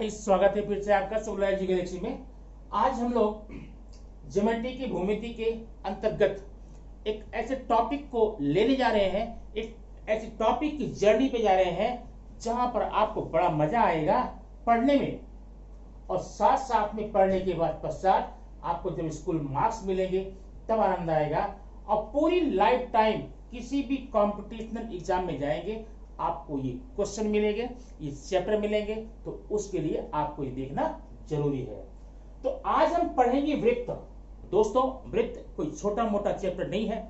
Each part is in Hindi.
गाइस, स्वागत है फिर से आपका सोलर गैलेक्सी में। आज हम लोग ज्योमेट्री की भूमिति के अंतर्गत एक ऐसे टॉपिक को लेने जा रहे हैं, एक ऐसे टॉपिक की जर्नी पे जा रहे हैं जहां पर आपको बड़ा मजा आएगा पढ़ने में, और साथ साथ में पढ़ने के बाद पश्चात आपको जब स्कूल मार्क्स मिलेंगे तब आनंद आएगा। और पूरी लाइफ टाइम किसी भी कॉम्पिटिशनल एग्जाम में जाएंगे, आपको ये क्वेश्चन मिलेंगे, ये चैप्टर मिलेंगे, तो उसके लिए आपको ये देखना जरूरी है। तो आज हम पढ़ेंगे वृत्त। दोस्तों, वृत्त कोई छोटा मोटा चैप्टर नहीं है।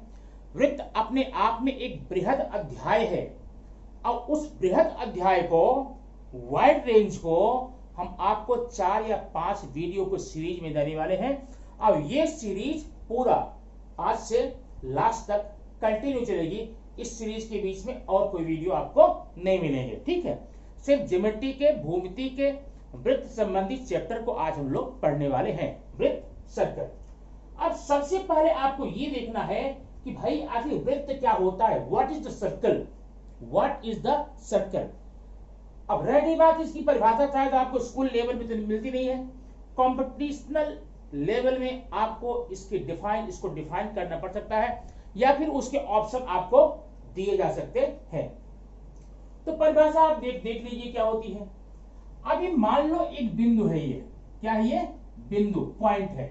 वृत्त अपने आप में एक बृहद अध्याय है, और उस बृहद अध्याय को, वाइड रेंज को, हम आपको 4 या 5 वीडियो को सीरीज में देने वाले हैं। और ये सीरीज पूरा आज से लास्ट तक कंटिन्यू चलेगी। इस सीरीज के बीच में और कोई वीडियो आपको नहीं मिलेंगे, ठीक है। सिर्फ ज्योमेट्री के, भूमिति के, वृत्त संबंधित चैप्टर को आज हम लोग पढ़ने वाले हैं, वृत्त, सर्कल। अब सबसे पहले आपको ये देखना है कि भाई आखिर वृत्त क्या होता है। What is the circle, what is the circle. अब रह गई बात इसकी परिभाषा, चाहे तो आपको स्कूल लेवल में तो मिलती नहीं है, कॉम्पिटिशनल लेवल में आपको इसको डिफाइन करना पड़ सकता है, या फिर उसके ऑप्शन आपको दिए जा सकते हैं। तो परिभाषा आप देख लीजिए क्या होती है। अब ये मान लो एक बिंदु है, ये क्या है, ये बिंदु, पॉइंट है।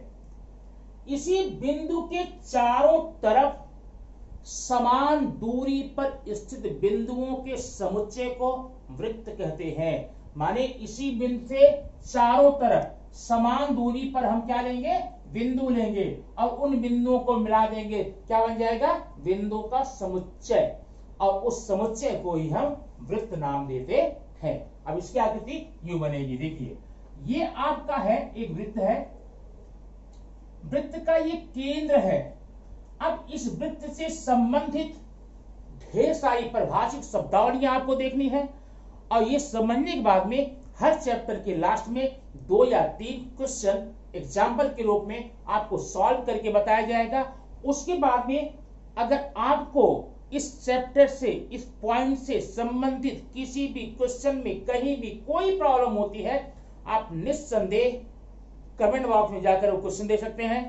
इसी बिंदु के चारों तरफ समान दूरी पर स्थित बिंदुओं के समुच्चय को वृत्त कहते हैं। माने इसी बिंदु से चारों तरफ समान दूरी पर हम क्या लेंगे, बिंदु लेंगे, और उन बिंदुओं को मिला देंगे, क्या बन जाएगा, बिंदु का समुच्चय। और उस समुच्चय को ही हम वृत्त नाम देते हैं। अब इसकी आकृति यूं बनेगी, देखिए ये आपका है, एक वृत्त है, वृत्त का ये केंद्र है। अब इस वृत्त से संबंधित ढेर सारी परिभाषिक शब्दावलियां आपको देखनी है, और ये समझने के बाद में हर चैप्टर के लास्ट में 2 या 3 क्वेश्चन एग्जाम्पल के रूप में आपको सॉल्व करके बताया जाएगा। उसके बाद में अगर आपको इस चैप्टर से, इस पॉइंट से संबंधित किसी भी क्वेश्चन में कहीं भी कोई प्रॉब्लम होती है, आप निस्संदेह कमेंट बॉक्स में जाकर वो क्वेश्चन दे सकते हैं,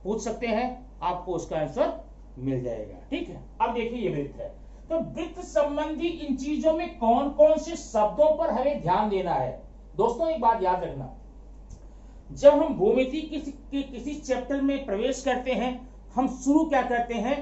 पूछ सकते हैं, आपको उसका आंसर मिल जाएगा, ठीक है। अब देखिए ये वृत्त है, तो वृत्त संबंधी इन चीजों में कौन कौन से शब्दों पर हमें ध्यान देना है। दोस्तों एक बात याद रखना, जब हम भूमिति किसी चैप्टर में प्रवेश करते हैं, हम शुरू क्या करते हैं,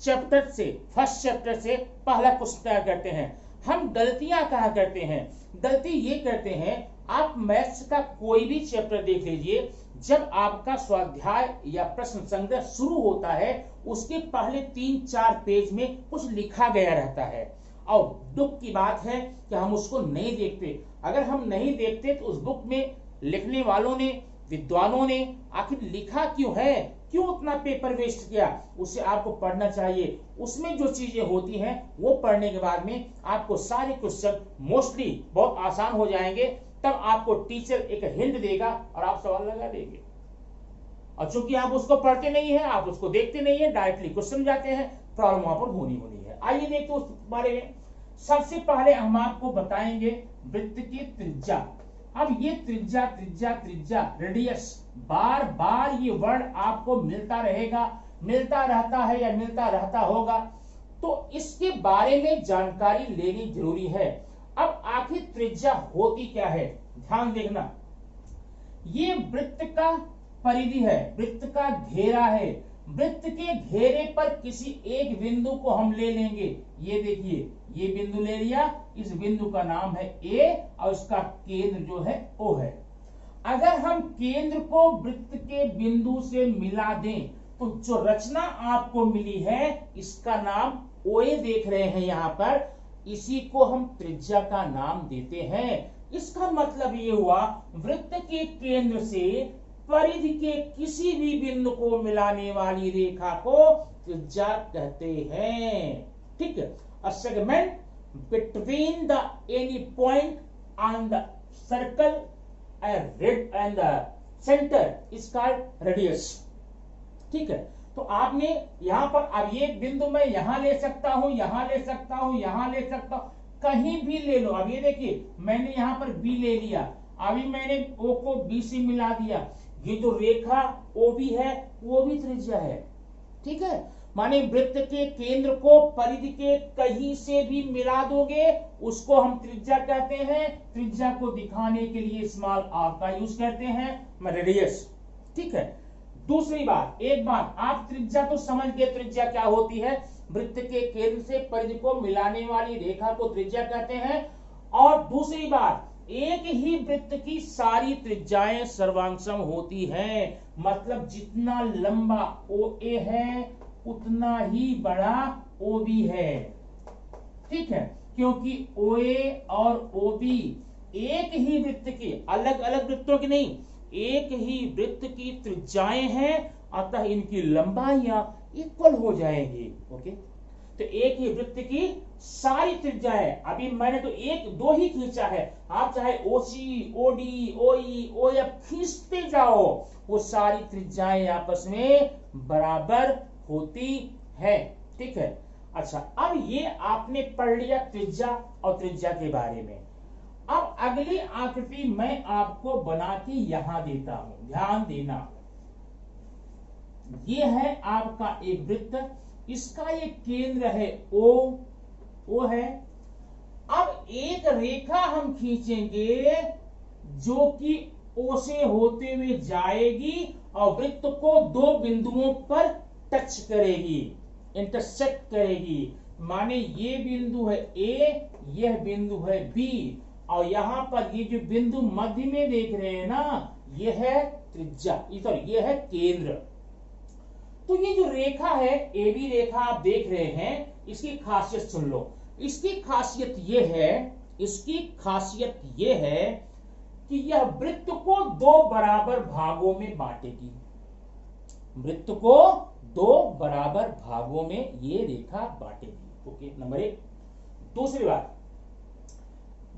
चैप्टर से, फर्स्ट चैप्टर से पहला क्वेश्चन क्या करते हैं, हम गलतियां कहा करते हैं। गलती ये करते हैं, आप मैथ्स का कोई भी चैप्टर देख लीजिए, जब आपका स्वाध्याय या प्रश्न संग्रह शुरू होता है, उसके पहले 3-4 पेज में कुछ लिखा गया रहता है, और दुख की बात है कि हम उसको नहीं देखते। अगर हम नहीं देखते तो उस बुक में लिखने वालों ने, विद्वानों ने आखिर लिखा क्यों है, क्यों उतना पेपर वेस्ट किया, उसे आपको पढ़ना चाहिए। उसमें जो चीजें होती हैं वो पढ़ने के बाद में आपको सारे क्वेश्चन मोस्टली बहुत आसान हो जाएंगे। तब आपको टीचर एक हिंट देगा और आप सवाल लगा देंगे। और चूंकि आप उसको पढ़ते नहीं है, आप उसको देखते नहीं है, डायरेक्टली क्वेश्चन जाते हैं, प्रॉब्लम वहां पर होनी है। आइए देखते उस बारे में। सबसे पहले हम आपको बताएंगे वृत्त की त्रिज्या। अब ये त्रिज्या त्रिज्या त्रिज्या, रेडियस, बार बार ये वर्ड आपको मिलता रहेगा, मिलता रहता है या मिलता रहता होगा, तो इसके बारे में जानकारी लेनी जरूरी है। अब आखिर त्रिज्या होती क्या है, ध्यान देखना। ये वृत्त का परिधि है, वृत्त का घेरा है। वृत्त के घेरे पर किसी एक बिंदु को हम ले लेंगे। ये देखिए, ये बिंदु ले लिया, इस बिंदु का नाम है ए, और इसका केंद्र जो है ओ है। अगर हम केंद्र को वृत्त के बिंदु से मिला दें, तो जो रचना आपको मिली है, इसका नाम ओए देख रहे हैं यहां पर, इसी को हम त्रिज्या का नाम देते हैं। इसका मतलब ये हुआ, वृत्त के केंद्र से परिधि के किसी भी बिंदु को मिलाने वाली रेखा को त्रिज्या कहते हैं, ठीक है। A segment between the any point on the circle and the centre is called radius, ठीक है। तो आपने यहां पर, अब ये बिंदु मैं यहां ले सकता हूं, यहां ले सकता हूं, यहां ले सकता हूं, कहीं भी ले लो। अब ये देखिए, मैंने यहां पर बी ले लिया, अभी मैंने ओ को बी से मिला दिया, ये जो रेखा ओ बी है वो भी त्रिज्या है। ठीक है, माने वृत्त के केंद्र को परिधि के कहीं से भी मिला दोगे उसको हम त्रिज्या कहते हैं। त्रिज्या को दिखाने के लिए स्मॉल आर का यूज करते हैं, रेडियस। ठीक है, दूसरी बात, एक बात आप त्रिज्या तो समझ गए, त्रिज्या क्या होती है, वृत्त के केंद्र से परिधि को मिलाने वाली रेखा को त्रिज्या कहते हैं। और दूसरी बात, एक ही वृत्त की सारी त्रिज्याएं सर्वांगसम होती हैं, मतलब जितना लंबा ओ ए है उतना ही बड़ा ओ बी है। ठीक है, क्योंकि ओ ए और ओ बी एक ही वृत्त की, अलग अलग वृत्तों की नहीं, एक ही वृत्त की त्रिज्याएं हैं, अतः इनकी लंबाइयां इक्वल हो जाएंगी। ओके, तो एक ही वृत्त की सारी त्रिज्याएं, अभी मैंने तो एक दो ही खींचा है, आप चाहे ओसी, ओडी, ओई, ओएफ खींचते जाओ, वो सारी त्रिज्याएं आपस में बराबर होती है। ठीक है, अच्छा, अब ये आपने पढ़ लिया त्रिज्या और त्रिज्या के बारे में। अब अगली आकृति मैं आपको बना के यहां देता हूं, ध्यान देना। ये है आपका एक वृत्त, इसका ये केंद्र है ओ है। अब एक रेखा हम खींचेंगे जो कि ओ से होते हुए जाएगी और वृत्त को दो बिंदुओं पर टच करेगी, इंटरसेक्ट करेगी। माने ये बिंदु है ए, यह बिंदु है बी, और यहां पर ये जो बिंदु मध्य में देख रहे हैं ना, यह है त्रिज्या, ये है केंद्र। तो ये जो रेखा है ए बी रेखा आप देख रहे हैं, इसकी खासियत सुन लो। इसकी खासियत ये है कि यह वृत्त को दो बराबर भागों में बांटेगी। वृत्त को दो बराबर भागों में ये रेखा बांटेगी। ओके, नंबर एक। दूसरी बात,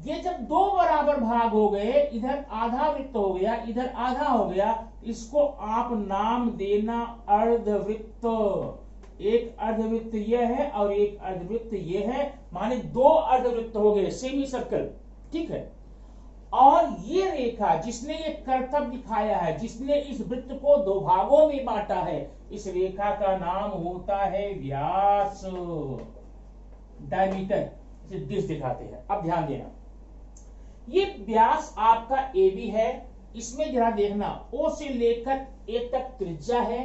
ये जब दो बराबर भाग हो गए, इधर आधा वृत्त हो गया, इधर आधा हो गया, इसको आप नाम देना अर्धवृत्त। एक अर्धवृत्त ये है और एक अर्धवृत्त ये है, माने दो अर्धवृत्त हो गए, सेमी सर्कल। ठीक है, और ये रेखा जिसने ये कर्तव्य दिखाया है, जिसने इस वृत्त को दो भागों में बांटा है, इस रेखा का नाम होता है व्यास, डायमीटर, डिस्क दिखाते हैं। अब ध्यान देना, ये व्यास आपका ए बी है, इसमें जरा देखना, ओ से लेकर ए तक त्रिज्या है,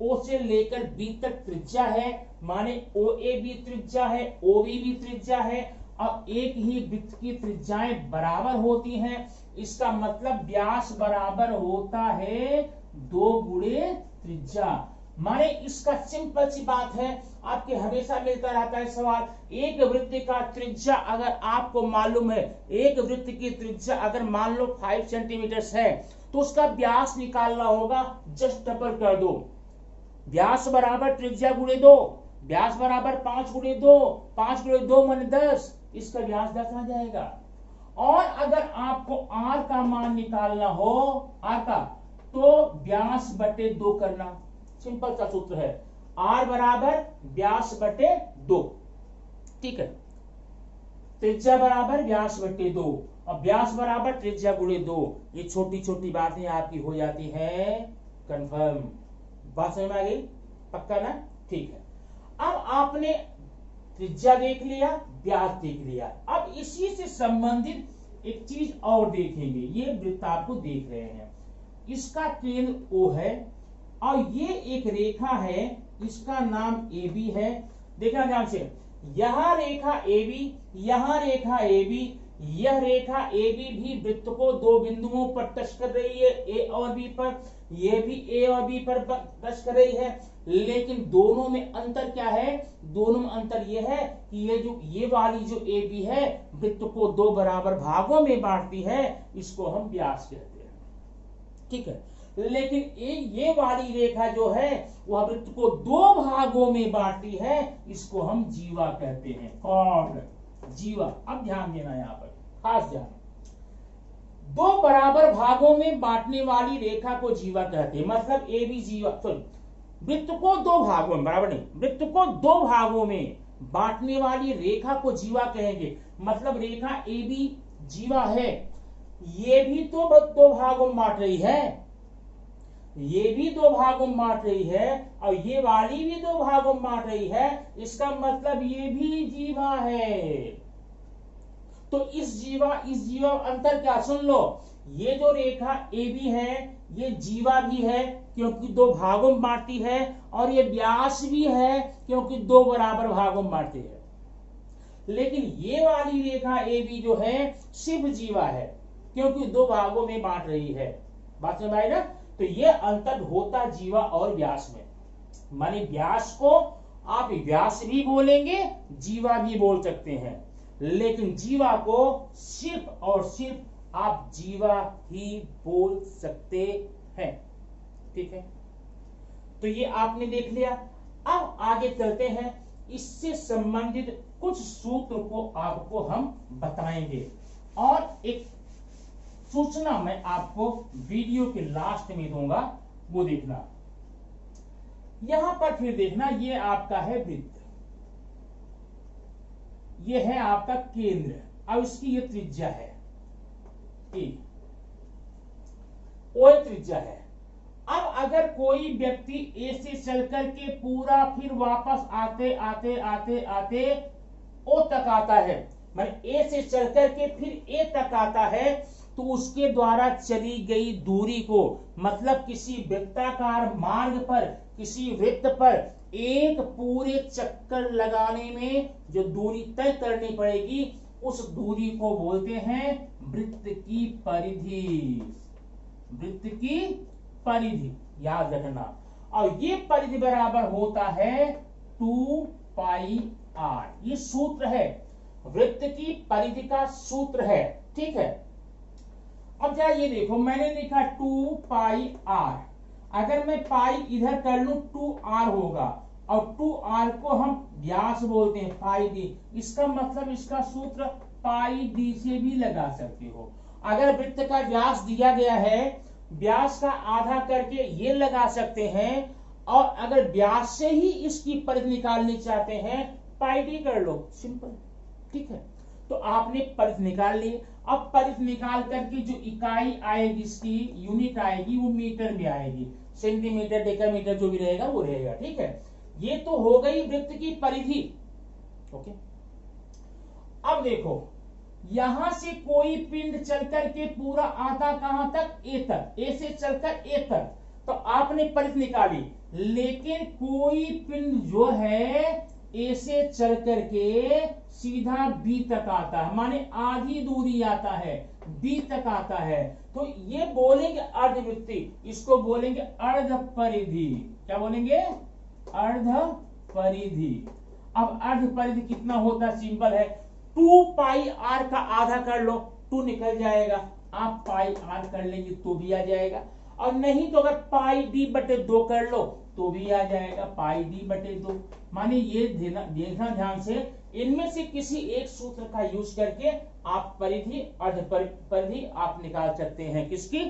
ओ से लेकर बी तक त्रिज्या है, माने ओ ए भी त्रिज्या है, ओ बी भी त्रिज्या है, और एक ही वृत्त की त्रिज्याएं बराबर होती हैं। इसका मतलब व्यास बराबर होता है 2 गुणे त्रिज्या। माने इसका सिंपल सी बात है, आपके हमेशा मिलता रहता है सवाल, एक वृत्त का त्रिज्या अगर आपको मालूम है, एक वृत्त की त्रिज्या अगर मान लो 5 सेंटीमीटर है, तो उसका व्यास निकालना होगा, जस्ट डबल कर दो, व्यास बराबर त्रिज्या गुणे 2, व्यास बराबर 5 गुणे 2, 5 गुणे 2 माने 10, इसका व्यास 10 आ जाएगा। और अगर आपको आर का मान निकालना हो, आर का, तो व्यास बटे 2 करना, सिंपल सा सूत्र है, आर बराबर व्यास बटे 2। ठीक है, त्रिज्या बराबर व्यास बटे 2 और व्यास बराबर त्रिज्या गुणे 2। ये छोटी छोटी बातें आपकी हो जाती हैं कंफर्म। बात समझ में आ गई? पक्का ना? ठीक है, अब आपने त्रिज्या देख लिया, व्यास देख लिया, अब इसी से संबंधित एक चीज और देखेंगे। ये वृत्त आपको देख रहे हैं, इसका केंद्र O है और ये एक रेखा है, इसका नाम AB है। देखना ध्यान से, यहां रेखा AB, यहां रेखा AB, यह रेखा AB भी वृत्त को दो बिंदुओं पर टच कर रही है, A और B पर, ये भी A और B पर टच कर रही है, लेकिन दोनों में अंतर क्या है? दोनों में अंतर यह है कि ये वाली जो AB है वृत्त को दो बराबर भागों में बांटती है, इसको हम व्यास कहते हैं। ठीक है, लेकिन ये वाली रेखा जो है वह वृत्त को दो भागों में बांटती है, इसको हम जीवा कहते हैं, कॉर्ड, जीवा। अब ध्यान देना यहां पर, खास ध्यान, दो बराबर भागों में बांटने वाली रेखा को जीवा कहते हैं। मतलब ए बी जीवा, सॉरी, वृत्त को दो भागों में, बराबर नहीं, वृत्त को दो भागों में बांटने वाली रेखा को जीवा कहेंगे। मतलब रेखा ए बी जीवा है, ये भी तो दो भागों में बांट रही है, ये भी दो भागों में बांट रही है, और ये वाली भी दो भागों में बांट रही है। इसका मतलब ये भी जीवा है। तो इस जीवा अंतर क्या, सुन लो, ये जो रेखा ए बी है ये जीवा भी है क्योंकि दो भागों में बांटती है, और ये व्यास भी है क्योंकि दो बराबर भागों में बांटती है। लेकिन ये वाली रेखा ए बी जो है सिर्फ जीवा है क्योंकि दो भागों में बांट रही है। बात समझ आई ना? तो ये अंतर होता जीवा और व्यास में। माने व्यास को आप व्यास भी बोलेंगे, जीवा भी बोल सकते हैं, लेकिन जीवा को सिर्फ और सिर्फ आप जीवा ही बोल सकते हैं। ठीक है, तो ये आपने देख लिया। अब आगे चलते हैं, इससे संबंधित कुछ सूत्र को आपको हम बताएंगे, और एक सूचना मैं आपको वीडियो के लास्ट में दूंगा, वो देखना। यहां पर फिर देखना, ये आपका है वृत्त, ये है आपका केंद्र, अब इसकी ये त्रिज्या है ओ त्रिज्या है। अब अगर कोई व्यक्ति ए से चल करके पूरा फिर वापस आते आते आते आते ओ तक आता है, मतलब ए से चल करके फिर ए तक आता है, तो उसके द्वारा चली गई दूरी को, मतलब किसी वृत्ताकार मार्ग पर, किसी वृत्त पर एक पूरे चक्कर लगाने में जो दूरी तय करनी पड़ेगी, उस दूरी को बोलते हैं वृत्त की परिधि। वृत्त की परिधि याद रखना, और ये परिधि बराबर होता है 2 पाई r। ये सूत्र है, वृत्त की परिधि का सूत्र है। ठीक है, अब जरा ये देखो, मैंने लिखा 2 पाई r, अगर मैं पाई इधर कर लूं 2r होगा, और 2r को हम व्यास बोलते हैं, पाई डी। इसका मतलब इसका सूत्र पाई डी से भी लगा सकते हो। अगर वृत्त का व्यास दिया गया है, व्यास का आधा करके ये लगा सकते हैं, और अगर व्यास से ही इसकी परिधि निकालनी चाहते हैं, पाई डी कर लो, सिंपल। ठीक है, तो आपने परिधि निकाल ली। अब परिधि निकाल करके जो इकाई आएगी, इसकी यूनिट आएगी, वो मीटर में आएगी, सेंटीमीटर डेकामीटर जो भी रहेगा वो रहेगा। ठीक है, ये तो हो गई वृत्त की परिधि। ओके, अब देखो, यहां से कोई पिंड चलकर के पूरा आता कहां तक, ए तक, ए से चलकर ए तक, तो आपने परिधि निकाली। लेकिन कोई पिंड जो है ए से चल करके सीधा बी तक आता है, माने आधी दूरी आता है, बी तक आता है, तो ये बोलेंगे अर्धवृत्ति, इसको बोलेंगे अर्ध परिधि। क्या बोलेंगे? अर्ध परिधि। अब अर्ध परिधि कितना होता है, सिंपल है, 2 पाई r का आधा कर लो, 2 निकल जाएगा, आप पाई r कर लेंगे तो भी आ जाएगा, और नहीं तो अगर पाई d बटे 2 कर लो तो भी आ जाएगा, पाई d बटे 2। माने ये देखना ध्यान से, इनमें से किसी एक सूत्र का यूज करके आप परिधि, अर्ध परिधि आप निकाल सकते हैं, किसकी?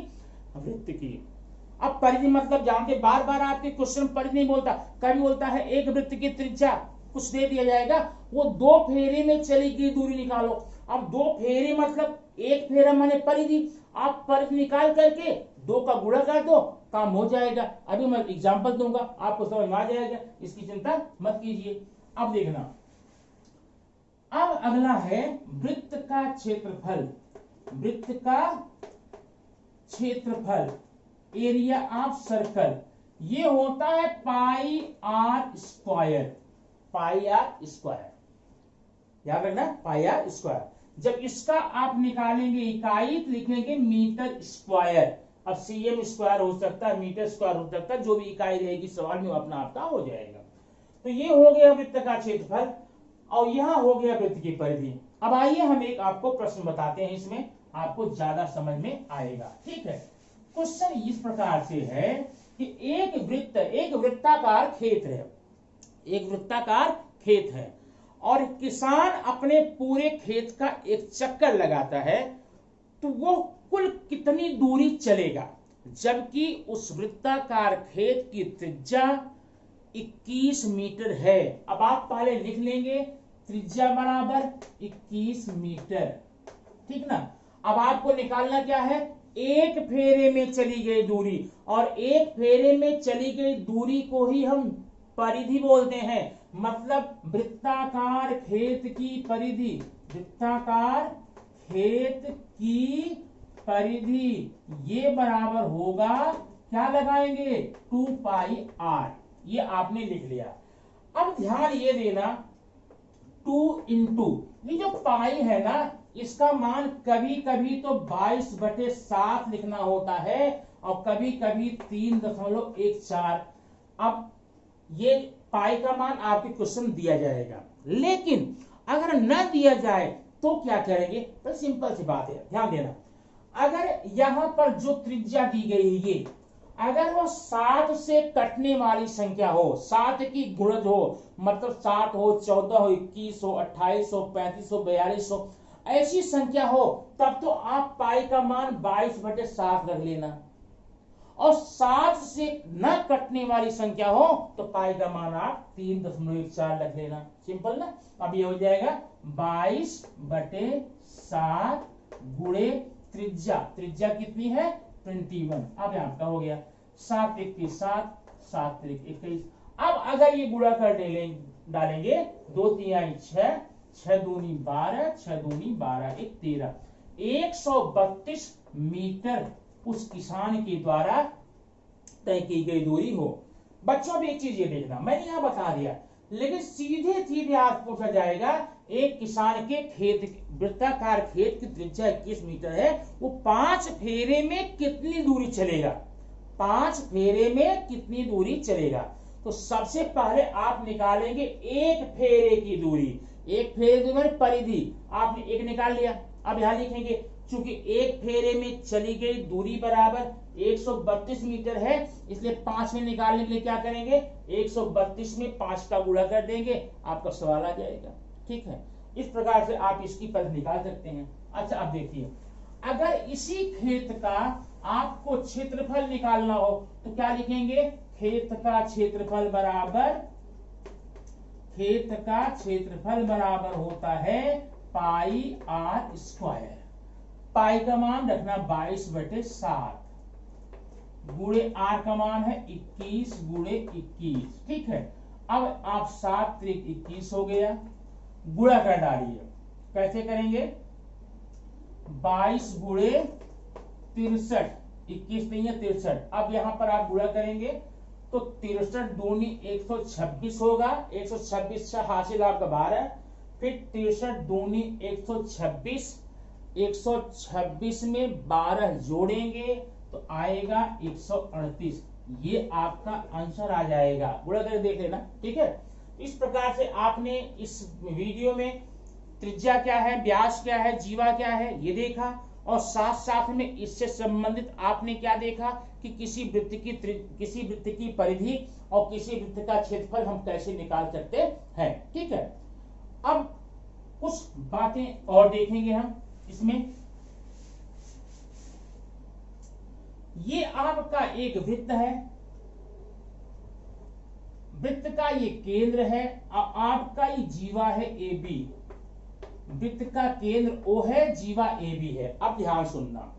वृत्त की। अब परिधि मतलब जानते, बार बार आपके क्वेश्चन परिधि नहीं बोलता, कभी बोलता है एक वृत्त की त्रिज्या कुछ दे दिया जाएगा, वो 2 फेरे में चली गई दूरी निकालो। अब 2 फेरे मतलब एक फेरा माने परिधि, आप परिधि निकाल करके 2 का गुणा कर दो, काम हो जाएगा। अभी मैं एग्जांपल दूंगा, आपको समझ में आ जाएगा, इसकी चिंता मत कीजिए। अब देखना, अब अगला है वृत्त का क्षेत्रफल। वृत्त का क्षेत्रफल, एरिया ऑफ सर्कल, ये होता है पाई r स्क्वायर। पाई r स्क्वायर याद रखना, पाई r स्क्वायर। जब इसका आप निकालेंगे इकाई तो लिखेंगे मीटर स्क्वायर। अब cm स्क्वायर हो सकता है, मीटर स्क्वायर हो सकता है, जो भी इकाई रहेगी सवाल में अपना आपका हो जाएगा। तो ये हो गया वृत्त का क्षेत्रफल, और यहां हो गया वृत्त की परिधि। अब आइए हम एक आपको प्रश्न बताते हैं, इसमें आपको ज्यादा समझ में आएगा। ठीक है, क्वेश्चन इस प्रकार से है कि एक वृत्ताकार खेत है, एक वृत्ताकार खेत है, और किसान अपने पूरे खेत का एक चक्कर लगाता है, तो वो कुल कितनी दूरी चलेगा, जबकि उस वृत्ताकार खेत की त्रिज्या 21 मीटर है। अब आप पहले लिख लेंगे त्रिज्या बराबर 21 मीटर, ठीक ना। अब आपको निकालना क्या है, एक फेरे में चली गई दूरी, और एक फेरे में चली गई दूरी को ही हम परिधि बोलते हैं। मतलब वृत्ताकार खेत की परिधि, वृत्ताकार खेत की परिधि ये बराबर होगा, क्या लगाएंगे, 2 पाई r। ये आपने लिख लिया। अब ध्यान ये देना, 2 इंटू ये जो पाई है ना, इसका मान कभी कभी तो 22/7 लिखना होता है, और कभी कभी 3.14। अब ये पाई का मान आपके क्वेश्चन दिया जाएगा, लेकिन अगर न दिया जाए तो क्या करेंगे, तो सिंपल सी बात है, ध्यान देना। अगर यहां पर जो त्रिज्या दी गई है ये, अगर वो 7 से कटने वाली संख्या हो, 7 की गुणज हो, मतलब 7 हो, 14 हो, 21 हो, 28 हो, 35 हो, 42 हो, ऐसी संख्या हो, तब तो आप पाई का मान 22/7 रख लेना। और 7 से न कटने वाली संख्या हो तो पाई का मान आप 3.14 रख लेना। सिंपल ना। अब ये हो जाएगा 22/7 गुणे त्रिज्या, त्रिज्या कितनी है, 21। अब आपका हो गया 7 21 7, 7 3 21। अब अगर ये गुणा कर डालेंगे, 2 3 6, 6 दूनी 12, 6 दूनी 12 1 13, 132 मीटर उस किसान के द्वारा तय की गई दूरी हो। बच्चों भी एक चीज ये देखना, मैंने यहां बता दिया, लेकिन सीधे सीधे आप पूछा जाएगा, एक किसान के खेत, वृत्ताकार खेत की त्रिज्या 21 मीटर है, वो 5 फेरे में कितनी दूरी चलेगा, 5 फेरे में कितनी दूरी चलेगा। तो सबसे पहले आप निकालेंगे एक फेरे की दूरी, एक फेरे की परिधि आपने एक निकाल लिया। अब यहां लिखेंगे, चूंकि एक फेरे में चली गई दूरी बराबर 132 मीटर है, इसलिए 5 में निकालने के लिए क्या करेंगे, 132 में 5 का गुणा कर देंगे, आपका सवाल आ जाएगा। ठीक है, इस प्रकार से आप इसकी परिधि निकाल सकते हैं। अच्छा अब देखिए, अगर इसी खेत का आपको क्षेत्रफल निकालना हो तो क्या लिखेंगे, खेत का क्षेत्रफल बराबर होता है पाई r स्क्वायर। पाई का मान रखना 22/7 गुणे r का मान है 21 गुणे 21। ठीक है, अब आप 7 3 21 हो गया, गुणा कर डालिए। कैसे करेंगे, 22 गुणे 63, 21 नहीं है 63। अब यहां पर आप गुणा करेंगे तो 63 दूनी 126 होगा, 126 से हासिल आपका 12, फिर 63 दूनी 126, 126 में 12 जोड़ेंगे तो आएगा 138। ये आपका आंसर आ जाएगा, गुणा करके देख लेना। ठीक है, इस प्रकार से आपने इस वीडियो में त्रिज्या क्या है, व्यास क्या है, जीवा क्या है ये देखा, और साथ साथ में इससे संबंधित आपने क्या देखा कि किसी वृत्त की परिधि और किसी वृत्त का क्षेत्रफल हम कैसे निकाल सकते हैं। ठीक है, अब कुछ बातें और देखेंगे हम इसमें। ये आपका एक वृत्त है, वृत्त का ये केंद्र है, आपका ये जीवा है AB, वृत्त का केंद्र O है, जीवा AB है। अब ध्यान सुनना,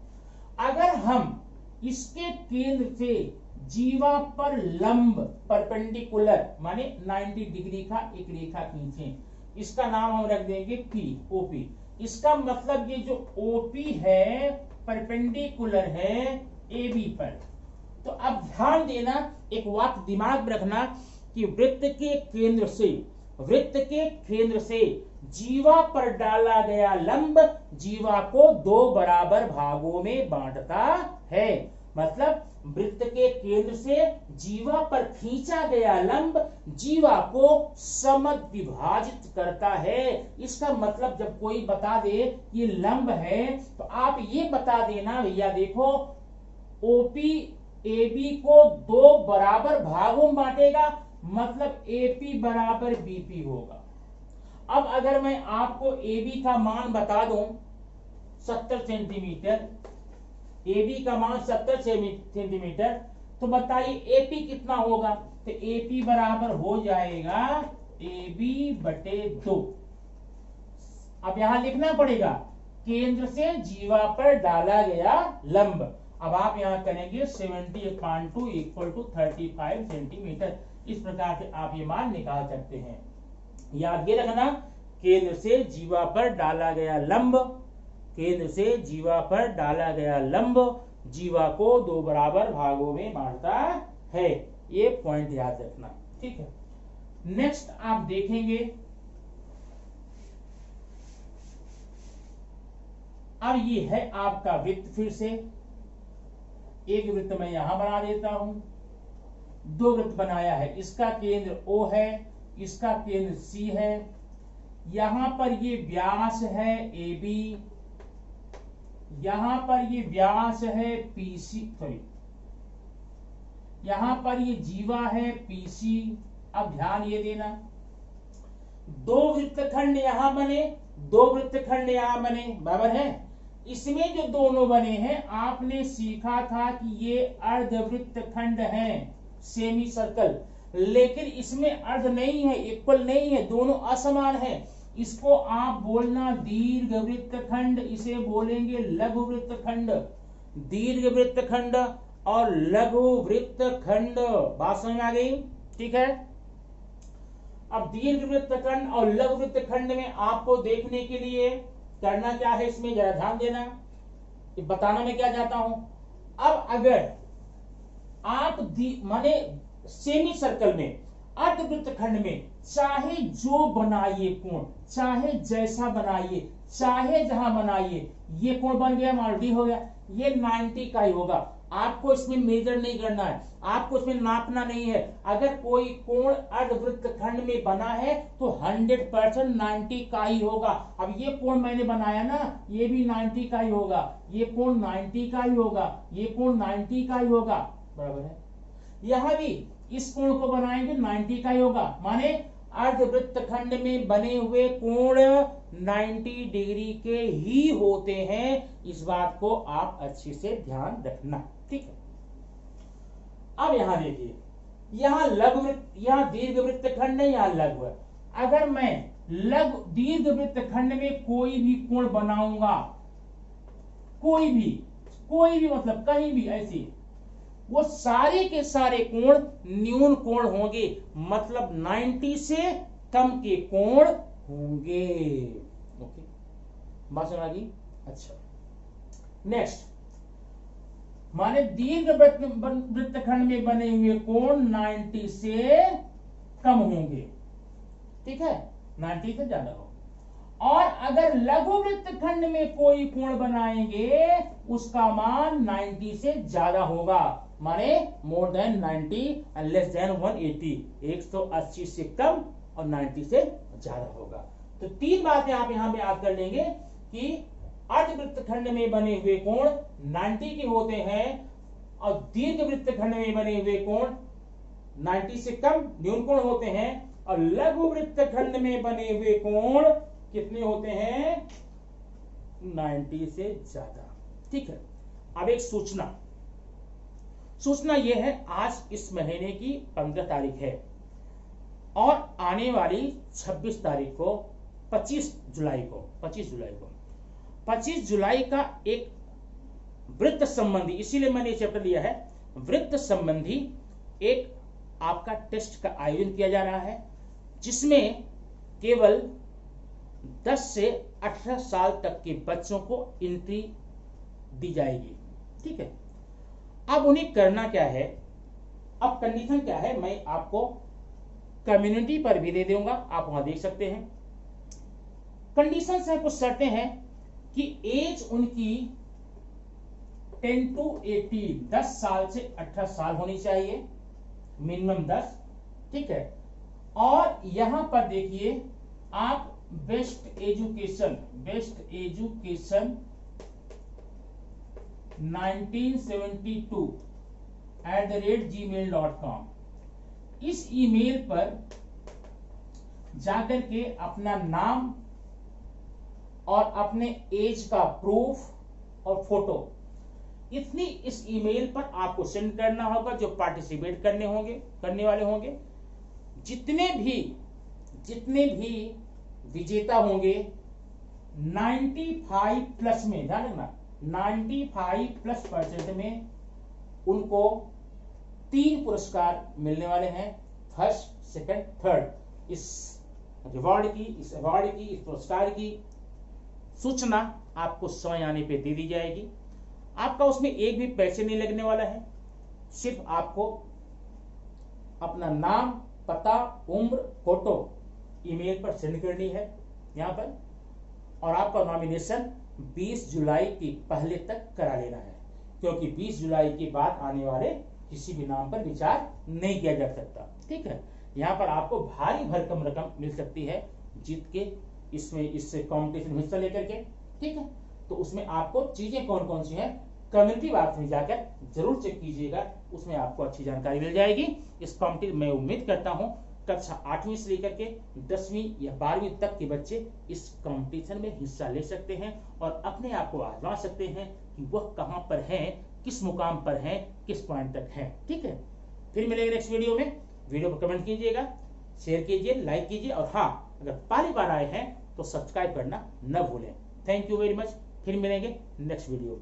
अगर हम इसके केंद्र से जीवा पर लंब परपेंडिकुलर माने 90 डिग्री का एक रेखा खींचें, इसका नाम हम रख देंगे P, OP। इसका मतलब ये जो OP है परपेंडिकुलर है AB पर। तो अब ध्यान देना, एक बात दिमाग में रखना कि वृत्त के केंद्र से जीवा पर डाला गया लंब जीवा को 2 बराबर भागों में बांटता है। मतलब वृत्त के केंद्र से जीवा पर खींचा गया लंब जीवा को समद्विभाजित करता है। इसका मतलब जब कोई बता दे ये लंब है तो आप ये बता देना, भैया देखो OP AB को 2 बराबर भागों में बांटेगा, मतलब AP बराबर BP होगा। अब अगर मैं आपको AB का मान बता दूं 70 सेंटीमीटर, AB का मान 70 सेंटीमीटर, तो बताइए AP कितना होगा, तो AP बराबर हो जाएगा AB/2। अब यहां लिखना पड़ेगा केंद्र से जीवा पर डाला गया लंब। अब आप यहां करेंगे 70/2 इक्वल टू 35 सेंटीमीटर। इस प्रकार से आप ये मान निकाल सकते हैं। याद ये रखना, केंद्र से जीवा पर डाला गया लंब, केंद्र से जीवा पर डाला गया लंब जीवा को 2 बराबर भागों में बांटता है। ये पॉइंट याद रखना, ठीक है। नेक्स्ट आप देखेंगे, अब ये है आपका वृत्त। फिर से एक वृत्त मैं यहां बना देता हूं, 2 वृत्त बनाया है। इसका केंद्र O है, इसका केंद्र C है। यहां पर ये व्यास है AB, यहां पर ये व्यास है PC, सॉरी यहां पर ये जीवा है PC। अब ध्यान ये देना, 2 वृत्तखंड यहां बने, 2 वृत्तखंड यहां बने, बराबर है। इसमें जो दोनों बने हैं, आपने सीखा था कि ये अर्धवृत्तखंड हैं, सेमी सर्कल, लेकिन इसमें अर्ध नहीं है, इक्वल नहीं है, दोनों असमान है। इसको आप बोलना दीर्घ वृत्तखंड, इसे बोलेंगे लघु वृत्तखंड। दीर्घ वृत्तखंड और लघु वृत्तखंड, बात समझ में आ गई, ठीक है। अब दीर्घ वृत्तखंड और लघु वृत्तखंड में आपको देखने के लिए करना क्या है, इसमें जरा ध्यान देना, बताना मैं क्या चाहता हूं। अब अगर आप माने सेमी सर्कल में, अर्धवृत्तखंड में चाहे जो बनाइए कोण, चाहे जैसा बनाइए, चाहे जहां बनाइए, ये कोण बन गया, ऑलरेडी हो गया, ये 90 का ही होगा। आपको इसमें मेजर नहीं करना है, आपको इसमें नापना नहीं है। अगर कोई कोण अर्धवृत्तखंड में बना है तो 100% 90 का ही होगा। अब ये कोण मैंने बनाया ना, ये भी 90 का ही होगा, ये कोण 90 का ही होगा, ये कोण 90 का ही होगा, बराबर है। यहां भी इस कोण को बनाएंगे 90 का ही होगा, माने अर्धवृत्तखंड में बने हुए कोण 90 डिग्री के ही होते हैं। इस बात को आप अच्छे से ध्यान रखना, ठीक है। अब यहां देखिए, यहां लघु वृत्त, यहां दीर्घ वृत्तखंड है, यहां लघु है। अगर मैं दीर्घ वृत्तखंड में कोई भी कोण बनाऊंगा, कोई भी मतलब कहीं भी ऐसी, वो सारे के सारे कोण न्यून कोण होंगे, मतलब 90 से कम के कोण होंगे। ओके, बात समझ आ गई। अच्छा, नेक्स्ट, माने दीर्घ वृत्तखंड में बने हुए कोण 90 से कम होंगे, ठीक है, 90 से ज्यादा हो। और अगर लघु वृत्तखंड में कोई कोण बनाएंगे, उसका मान 90 से ज्यादा होगा, माने more than 90 and less than 180, 180 से कम और 90 से ज्यादा होगा। तो 3 बातें आप यहां पे याद कर लेंगे कि अर्धवृत्तखंड में बने हुए कोण 90 के होते हैं और दीर्घ वृत्तखंड में बने हुए कोण 90 से कम न्यून कोण होते हैं, और लघु वृत्तखंड में बने हुए कोण कितने होते हैं, 90 से ज्यादा, ठीक है। अब एक सूचना यह है, आज इस महीने की 15 तारीख है और आने वाली 26 तारीख को 25 जुलाई का एक वृत्त संबंधी, इसीलिए मैंने ये चैप्टर लिया है, वृत्त संबंधी एक आपका टेस्ट का आयोजन किया जा रहा है, जिसमें केवल 10 से 18 साल तक के बच्चों को एंट्री दी जाएगी, ठीक है। अब उन्हें करना क्या है, अब कंडीशन क्या है, मैं आपको कम्युनिटी पर भी दे दूंगा, आप वहां देख सकते हैं। कंडीशन है, कुछ शर्तें हैं कि एज उनकी 10 to 18, 10 साल से 18 साल होनी चाहिए, मिनिमम 10, ठीक है। और यहां पर देखिए आप बेस्ट एजुकेशन 1972 @gmail.com, इस ईमेल पर जाकर के अपना नाम और अपने एज का प्रूफ और फोटो इतनी इस ईमेल पर आपको सेंड करना होगा। जो पार्टिसिपेट करने वाले होंगे, जितने भी विजेता होंगे 95 प्लस में, ध्यान रखना 95% में उनको 3 पुरस्कार मिलने वाले हैं, फर्स्ट, सेकंड, थर्ड। इस रिवॉर्ड की, इस अवार्ड की, इस पुरस्कार की सूचना आपको समय आने पे दे दी जाएगी। आपका उसमें एक भी पैसे नहीं लगने वाला है, सिर्फ आपको अपना नाम, पता, उम्र, फोटो ईमेल पर सेंड करनी है यहां पर, और आपका नॉमिनेशन 20 जुलाई के पहले तक करा लेना है, क्योंकि 20 जुलाई के बाद आने वाले किसी भी नाम पर विचार नहीं किया जा सकता। ठीक है, यहाँ पर आपको भारी भरकम रकम मिल सकती है जीत के, इसमें इस कॉम्पिटिशन में हिस्सा लेकर के। ठीक है, तो उसमें आपको चीजें कौन कौन सी हैं, कम्युनिटी बात में जाकर जरूर चेक कीजिएगा, उसमें आपको अच्छी जानकारी मिल जाएगी। इस कॉम्पिटिशन मैं उम्मीद करता हूं कक्षा 8वीं से लेकर के 10वीं या 12वीं तक के बच्चे इस कंपटीशन में हिस्सा ले सकते हैं और अपने आप को आजमा सकते हैं कि वह कहां पर हैं, किस मुकाम पर हैं, किस पॉइंट तक हैं। ठीक है, फिर मिलेंगे नेक्स्ट वीडियो में। वीडियो को कमेंट कीजिएगा, शेयर कीजिए, लाइक कीजिए, और हाँ, अगर पहली बार आए हैं तो सब्सक्राइब करना न भूलें। थैंक यू वेरी मच, फिर मिलेंगे नेक्स्ट वीडियो।